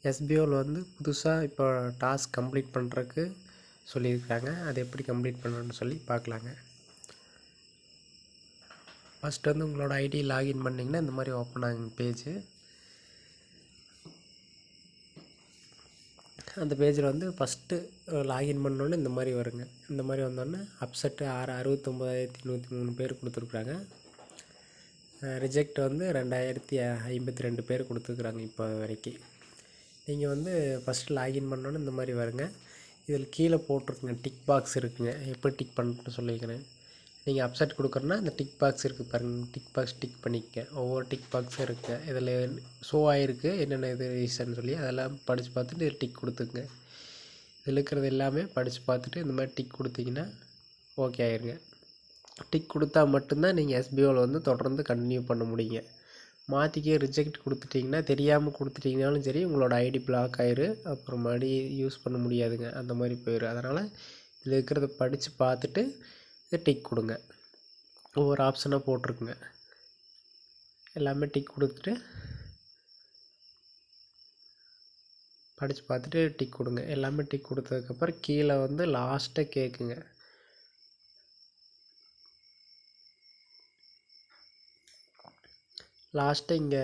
எஸ்பிஓவில் வந்து புதுசாக இப்போ டாஸ்க் கம்ப்ளீட் பண்ணுறதுக்கு சொல்லியிருக்காங்க. அது எப்படி கம்ப்ளீட் பண்ணணும்னு சொல்லி பார்க்கலாங்க. ஃபஸ்ட்டு வந்து உங்களோட ஐடி லாகின் பண்ணிங்கன்னா இந்த மாதிரி ஓப்பன் ஆகுங்க பேஜு. அந்த பேஜில் வந்து ஃபஸ்ட்டு லாகின் பண்ணோன்னே இந்த மாதிரி வருங்க. இந்த மாதிரி வந்தோடனே அப்செட்டு 69,103 பேர் கொடுத்துருக்குறாங்க. ரிஜெக்ட் வந்து 2,052 பேர் கொடுத்துருக்குறாங்க இப்போ வரைக்கும். நீங்கள் வந்து ஃபஸ்ட்டு லாகின் பண்ணோன்னே இந்த மாதிரி வருங்க. இதில் கீழே போட்டிருக்குங்க டிக் பாக்ஸ் இருக்குங்க. எப்படி டிக் பண்ணணும்னு சொல்லிக்கிறேன். நீங்கள் அப்செட் கொடுக்குறேன்னா இந்த டிக் பாக்ஸ் இருக்குது பாருங்கள், டிக் பாக்ஸ் டிக் பண்ணிக்க. ஒவ்வொரு டிக் பாக்ஸும் இருக்குது. இதில் ஷோ ஆகிருக்கு என்னென்ன இது ரீசன் சொல்லி அதெல்லாம் படித்து பார்த்துட்டு இதில் டிக் கொடுத்துக்குங்க. இதில் இருக்கிறது எல்லாமே படித்து பார்த்துட்டு இந்த மாதிரி டிக் கொடுத்தீங்கன்னா ஓகே ஆயிருங்க. டிக் கொடுத்தா மட்டும்தான் நீங்கள் எஸ்பிஓவில் வந்து தொடர்ந்து கண்டினியூ பண்ண முடியுங்க. மாற்றிக்கே ரிஜெக்ட் கொடுத்துட்டிங்கன்னா, தெரியாமல் கொடுத்துட்டிங்கனாலும் சரி, உங்களோட ஐடி பிளாக் ஆயிரு. அப்புறம் மறுபடி யூஸ் பண்ண முடியாதுங்க. அந்த மாதிரி போயிடும். அதனால் இதில் இருக்கிறத படித்து பார்த்துட்டு இதை டிக் கொடுங்க. ஒவ்வொரு ஆப்ஷனாக போட்டிருக்குங்க. எல்லாமே டிக் கொடுத்துட்டு படித்து பார்த்துட்டு டிக் கொடுங்க. எல்லாமே டிக் கொடுத்ததுக்கப்புறம் கீழே வந்து லாஸ்ட்டாக கேட்குங்க. லாஸ்ட்டாக இங்கே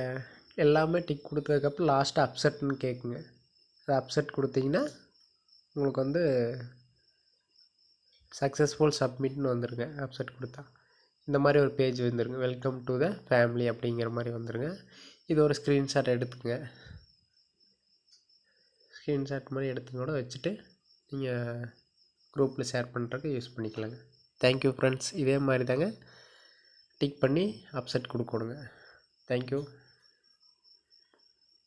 எல்லாமே டிக் கொடுத்ததுக்கப்புறம் லாஸ்ட்டாக அப்செட்னு கேட்குங்க. அது அப்செட் கொடுத்தீங்கன்னா உங்களுக்கு வந்து சக்ஸஸ்ஃபுல் சப்மிட்னு வந்துருங்க. அப்செட் கொடுத்தா இந்த மாதிரி ஒரு பேஜ் வந்துருங்க. வெல்கம் டு த ஃபேமிலி அப்படிங்கிற மாதிரி வந்துருங்க. இது ஒரு ஸ்க்ரீன்ஷாட் எடுத்துக்கங்க. ஸ்க்ரீன்ஷாட் மாதிரி எடுத்துக்கூட வச்சுட்டு நீங்கள் குரூப்பில் ஷேர் பண்ணுறதுக்கு யூஸ் பண்ணிக்கலாங்க. Thank you friends. இதே மாதிரி தாங்க டிக் பண்ணி அப்செட் கொடுக்கணுங்க. தேங்க்யூ.